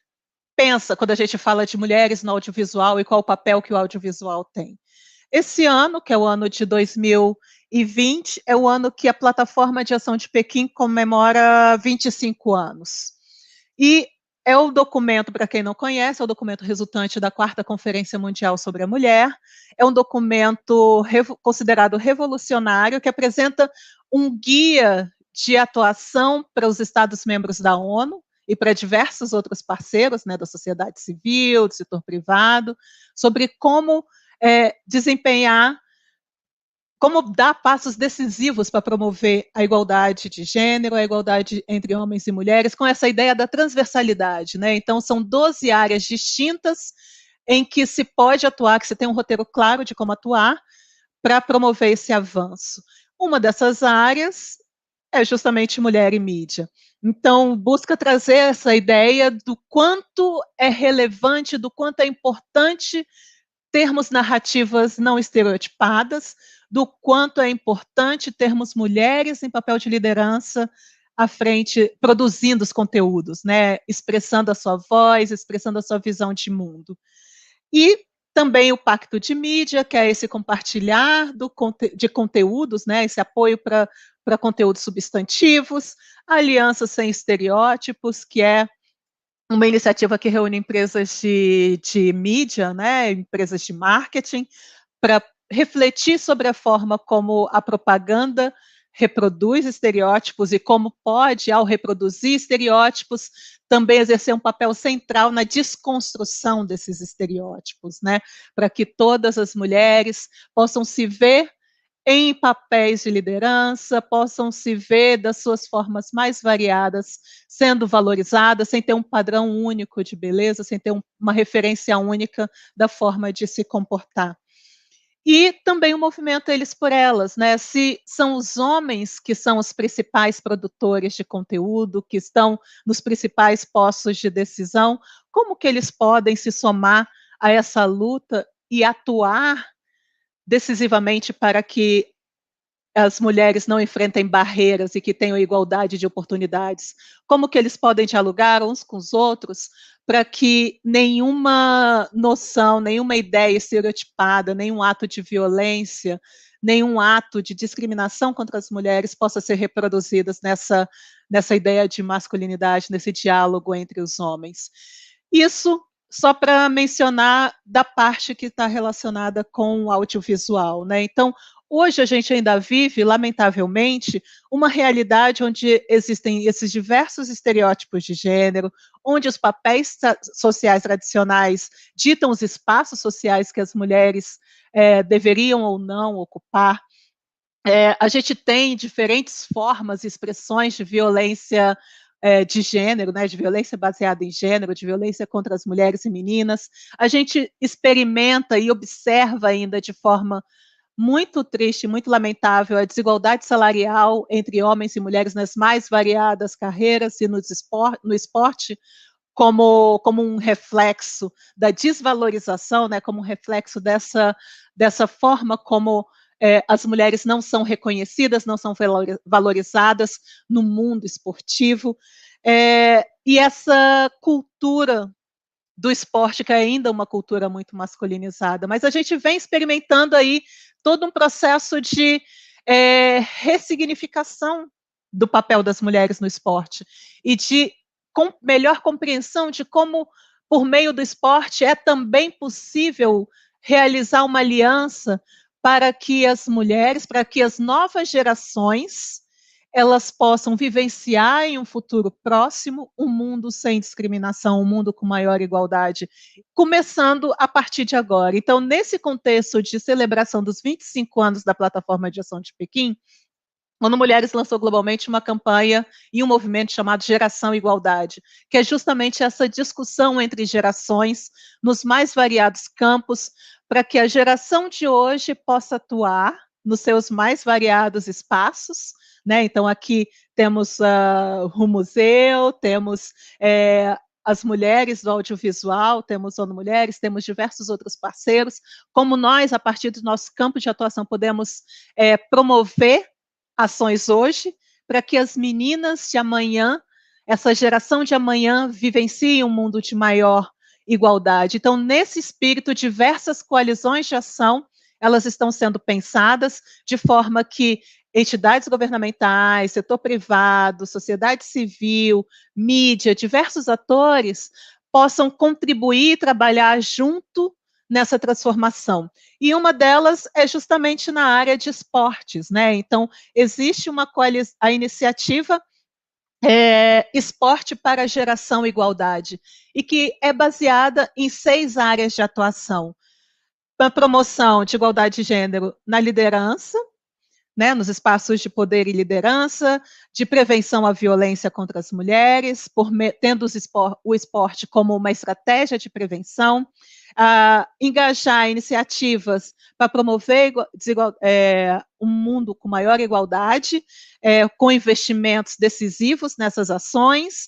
pensa quando a gente fala de mulheres no audiovisual e qual o papel que o audiovisual tem. Esse ano, que é o ano de 2020, é o ano que a Plataforma de Ação de Pequim comemora 25 anos. E é o documento, para quem não conhece, é o documento resultante da 4ª Conferência Mundial sobre a Mulher. É um documento considerado revolucionário, que apresenta um guia de atuação para os Estados-membros da ONU e para diversos outros parceiros, né, da sociedade civil, do setor privado, sobre como desempenhar, como dar passos decisivos para promover a igualdade de gênero, a igualdade entre homens e mulheres, com essa ideia da transversalidade, né? Então, são 12 áreas distintas em que se pode atuar, que se tem um roteiro claro de como atuar para promover esse avanço. Uma dessas áreas é justamente mulher e mídia. Então, busca trazer essa ideia do quanto é relevante, do quanto é importante termos narrativas não estereotipadas, do quanto é importante termos mulheres em papel de liderança à frente, produzindo os conteúdos, né, expressando a sua voz, expressando a sua visão de mundo. E Também o Pacto de Mídia, que é esse compartilhar de conteúdos, né, esse apoio para conteúdos substantivos, Aliança Sem Estereótipos, que é uma iniciativa que reúne empresas de mídia, né, empresas de marketing, para refletir sobre a forma como a propaganda reproduz estereótipos e como pode, ao reproduzir estereótipos, também exercer um papel central na desconstrução desses estereótipos, né, para que todas as mulheres possam se ver em papéis de liderança, possam se ver das suas formas mais variadas, sendo valorizadas, sem ter um padrão único de beleza, sem ter uma referência única da forma de se comportar. E também o movimento Eles por Elas, né? Se são os homens que são os principais produtores de conteúdo, que estão nos principais postos de decisão, como que eles podem se somar a essa luta e atuar decisivamente para que as mulheres não enfrentem barreiras e que tenham igualdade de oportunidades? Como que eles podem dialogar uns com os outros para que nenhuma noção, nenhuma ideia estereotipada, nenhum ato de violência, nenhum ato de discriminação contra as mulheres possa ser reproduzidas nessa ideia de masculinidade, nesse diálogo entre os homens? Isso só para mencionar da parte que está relacionada com o audiovisual, né? Então, hoje a gente ainda vive, lamentavelmente, uma realidade onde existem esses diversos estereótipos de gênero, onde os papéis sociais tradicionais ditam os espaços sociais que as mulheres deveriam ou não ocupar. A gente tem diferentes formas e expressões de violência de gênero, né, de violência baseada em gênero, de violência contra as mulheres e meninas. A gente experimenta e observa ainda de forma muito triste, muito lamentável, a desigualdade salarial entre homens e mulheres nas mais variadas carreiras e no esporte, como um reflexo da desvalorização, né, como um reflexo dessa forma como as mulheres não são reconhecidas, não são valorizadas no mundo esportivo. E essa cultura do esporte, que é ainda uma cultura muito masculinizada, mas a gente vem experimentando aí todo um processo de ressignificação do papel das mulheres no esporte e de melhor compreensão de como, por meio do esporte, é também possível realizar uma aliança para que as mulheres, para que as novas gerações, elas possam vivenciar em um futuro próximo um mundo sem discriminação, um mundo com maior igualdade, começando a partir de agora. Então, nesse contexto de celebração dos 25 anos da Plataforma de Ação de Pequim, a ONU Mulheres lançou globalmente uma campanha e um movimento chamado Geração Igualdade, que é justamente essa discussão entre gerações nos mais variados campos, para que a geração de hoje possa atuar nos seus mais variados espaços, né? Então, aqui temos o museu, temos as mulheres do audiovisual, temos ONU Mulheres, temos diversos outros parceiros, como nós, a partir do nosso campo de atuação, podemos promover ações hoje, para que as meninas de amanhã, essa geração de amanhã, vivencie um mundo de maior igualdade. Então, nesse espírito, diversas coalizões de ação, elas estão sendo pensadas de forma que entidades governamentais, setor privado, sociedade civil, mídia, diversos atores possam contribuir e trabalhar junto nessa transformação. E uma delas é justamente na área de esportes, né? Então, existe a iniciativa Esporte para a Geração Igualdade, e que é baseada em 6 áreas de atuação. A promoção de igualdade de gênero na liderança, né, nos espaços de poder e liderança, de prevenção à violência contra as mulheres, tendo o esporte como uma estratégia de prevenção, engajar iniciativas para promover um mundo com maior igualdade, com investimentos decisivos nessas ações,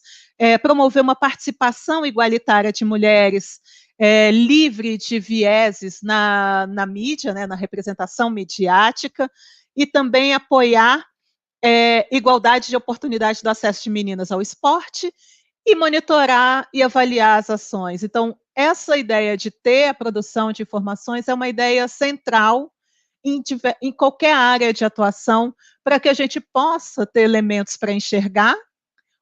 promover uma participação igualitária de mulheres livre de vieses na mídia, né, na representação midiática, e também apoiar igualdade de oportunidade do acesso de meninas ao esporte e monitorar e avaliar as ações. Então, essa ideia de ter a produção de informações é uma ideia central em qualquer área de atuação, para que a gente possa ter elementos para enxergar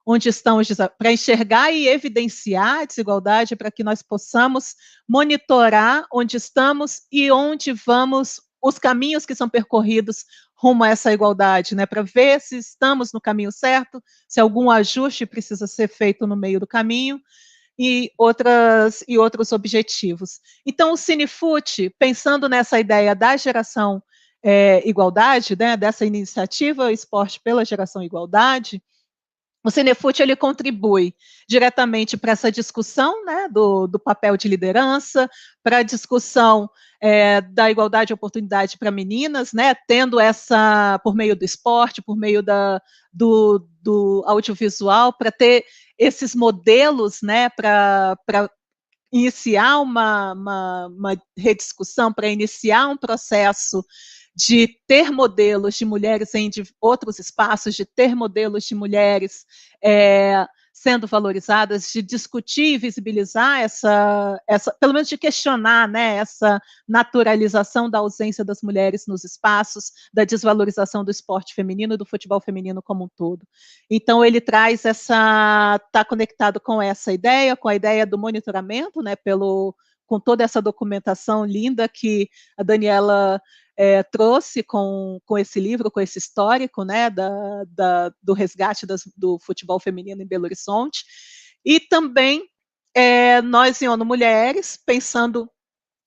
onde estão para enxergar e evidenciar a desigualdade, para que nós possamos monitorar onde estamos e onde vamos, os caminhos que são percorridos rumo a essa igualdade, né, para ver se estamos no caminho certo, se algum ajuste precisa ser feito no meio do caminho, e outros objetivos. Então, o Cinefute, pensando nessa ideia da geração igualdade, né, dessa iniciativa Esporte pela Geração Igualdade, o Cinefute ele contribui diretamente para essa discussão, né, do papel de liderança, para a discussão da igualdade de oportunidade para meninas, né, tendo essa, por meio do esporte, por meio do audiovisual, para ter esses modelos, né, para iniciar uma rediscussão, para iniciar um processo de ter modelos de mulheres em outros espaços, de ter modelos de mulheres sendo valorizadas, de discutir e visibilizar essa, pelo menos de questionar, né, essa naturalização da ausência das mulheres nos espaços, da desvalorização do esporte feminino e do futebol feminino como um todo. Então, ele traz está conectado com essa ideia, com a ideia do monitoramento, né, com toda essa documentação linda que a Daniela trouxe com esse livro, com esse histórico, né, do resgate do futebol feminino em Belo Horizonte, e também nós em ONU Mulheres, pensando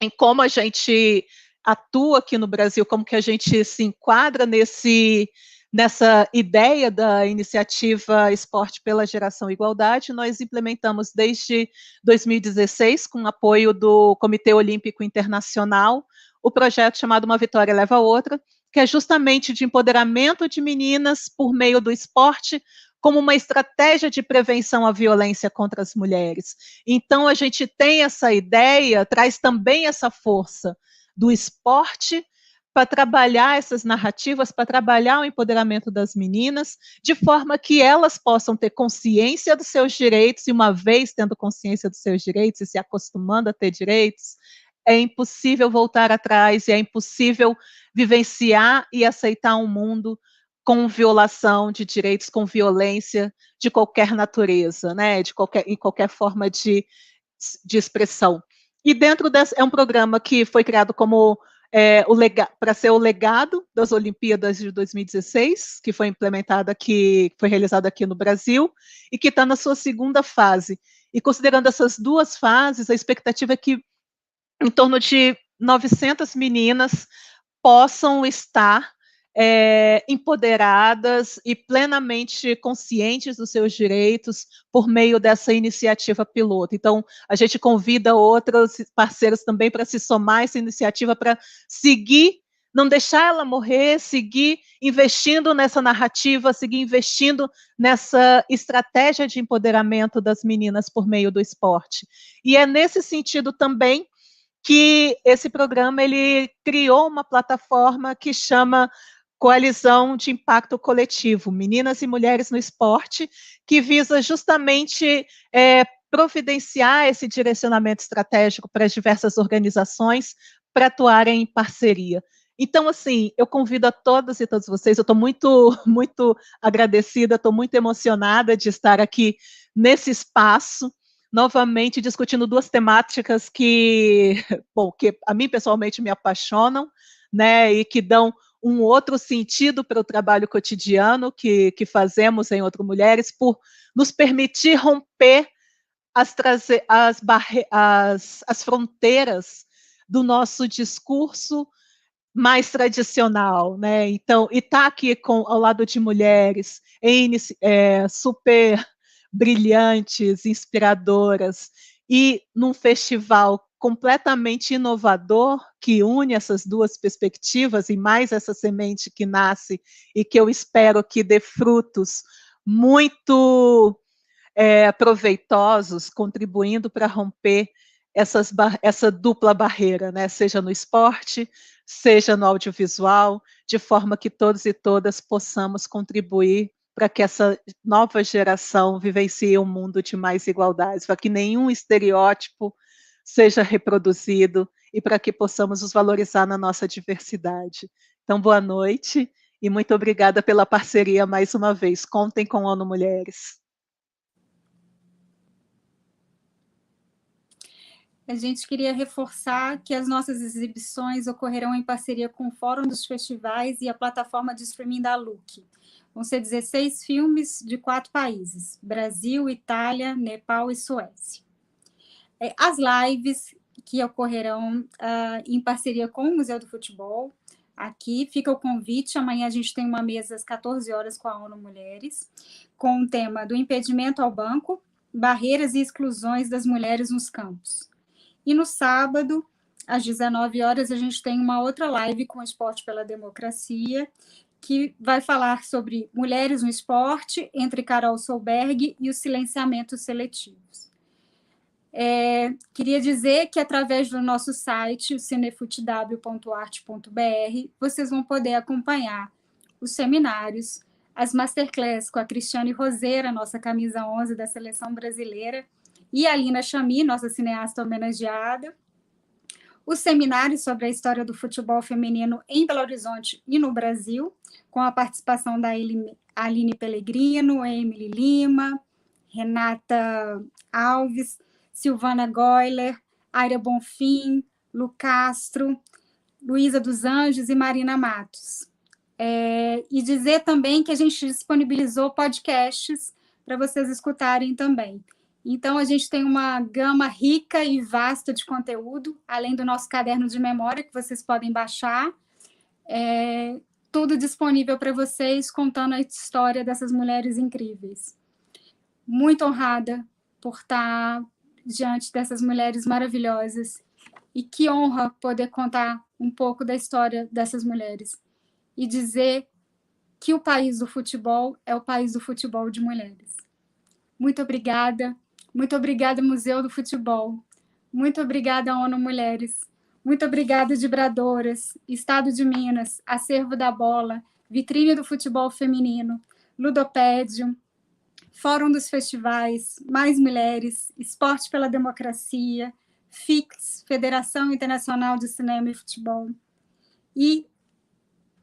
em como a gente atua aqui no Brasil, como que a gente se enquadra nessa ideia da iniciativa Esporte pela Geração Igualdade. Nós implementamos desde 2016, com apoio do Comitê Olímpico Internacional, o projeto chamado Uma Vitória Leva a Outra, que é justamente de empoderamento de meninas por meio do esporte, como uma estratégia de prevenção à violência contra as mulheres. Então, a gente tem essa ideia, traz também essa força do esporte para trabalhar essas narrativas, para trabalhar o empoderamento das meninas, de forma que elas possam ter consciência dos seus direitos, e uma vez tendo consciência dos seus direitos e se acostumando a ter direitos, é impossível voltar atrás, e é impossível vivenciar e aceitar um mundo com violação de direitos, com violência de qualquer natureza, né, em qualquer forma de expressão. E dentro é um programa que foi criado como para ser o legado das Olimpíadas de 2016, que foi implementada aqui, foi realizada aqui no Brasil, e que está na sua segunda fase. E considerando essas duas fases, a expectativa é que em torno de 900 meninas possam estar empoderadas e plenamente conscientes dos seus direitos por meio dessa iniciativa piloto. Então, a gente convida outros parceiros também para se somar a essa iniciativa, para seguir, não deixar ela morrer, seguir investindo nessa narrativa, seguir investindo nessa estratégia de empoderamento das meninas por meio do esporte. E é nesse sentido também que esse programa ele criou uma plataforma que chama Coalizão de Impacto Coletivo, Meninas e Mulheres no Esporte, que visa justamente providenciar esse direcionamento estratégico para as diversas organizações para atuarem em parceria. Então, assim, eu convido a todas e todos vocês, eu estou muito, muito agradecida, estou muito emocionada de estar aqui nesse espaço, novamente discutindo duas temáticas que a mim pessoalmente me apaixonam, né, e que dão um outro sentido para o trabalho cotidiano que fazemos em ONU Mulheres, por nos permitir romper as fronteiras do nosso discurso mais tradicional, né? Então, e estar aqui ao lado de mulheres super brilhantes, inspiradoras, e num festival completamente inovador, que une essas duas perspectivas, e mais essa semente que nasce, e que eu espero que dê frutos muito proveitosos, contribuindo para romper essa dupla barreira, né? Seja no esporte, seja no audiovisual, de forma que todos e todas possamos contribuir para que essa nova geração vivencie um mundo de mais igualdades, para que nenhum estereótipo seja reproduzido e para que possamos nos valorizar na nossa diversidade. Então, boa noite e muito obrigada pela parceria mais uma vez. Contem com a ONU Mulheres. A gente queria reforçar que as nossas exibições ocorrerão em parceria com o Fórum dos Festivais e a plataforma de streaming da Look. Vão ser 16 filmes de 4 países: Brasil, Itália, Nepal e Suécia. As lives que ocorrerão em parceria com o Museu do Futebol. Aqui fica o convite. Amanhã a gente tem uma mesa às 14 horas com a ONU Mulheres, com o tema do impedimento ao banco, barreiras e exclusões das mulheres nos campos. E no sábado, às 19 horas, a gente tem uma outra live com o Esporte pela Democracia, que vai falar sobre mulheres no esporte, entre Carol Solberg e os silenciamentos seletivos. Queria dizer que, através do nosso site, cinefutw.arte.br, vocês vão poder acompanhar os seminários, as masterclass com a Cristiane Roseira, nossa camisa 11 da Seleção Brasileira, e a Lina Chami, nossa cineasta homenageada, os seminários sobre a história do futebol feminino em Belo Horizonte e no Brasil, com a participação da Aline Pellegrino, Emily Lima, Renata Alves, Silvana Goyler, Aira Bonfim, Lu Castro, Luísa dos Anjos e Marina Matos. E dizer também que a gente disponibilizou podcasts para vocês escutarem também. Então, a gente tem uma gama rica e vasta de conteúdo, além do nosso caderno de memória, que vocês podem baixar. Tudo disponível para vocês, contando a história dessas mulheres incríveis. Muito honrada por estar diante dessas mulheres maravilhosas. E que honra poder contar um pouco da história dessas mulheres. E dizer que o país do futebol é o país do futebol de mulheres. Muito obrigada. Muito obrigada, Museu do Futebol. Muito obrigada, ONU Mulheres. Muito obrigada, Vibradoras, Estado de Minas, Acervo da Bola, Vitrine do Futebol Feminino, Ludopédio, Fórum dos Festivais, Mais Mulheres, Esporte pela Democracia, FIX, Federação Internacional de Cinema e Futebol, e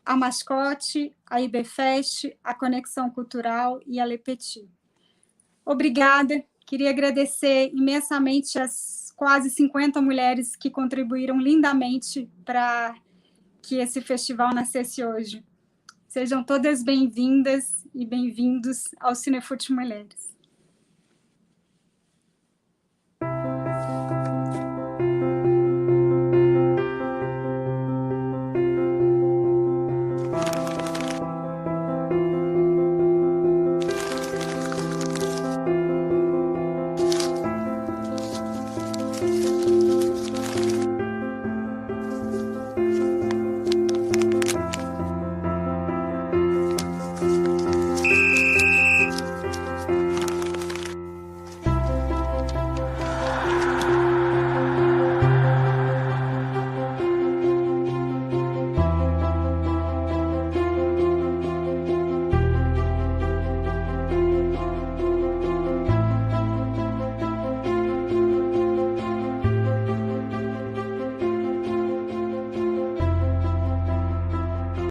a Mascote, a IBFest, a Conexão Cultural e a Le Petit. Obrigada. Queria agradecer imensamente as quase 50 mulheres que contribuíram lindamente para que esse festival nascesse hoje. Sejam todas bem-vindas e bem-vindos ao Cinefute Mulheres.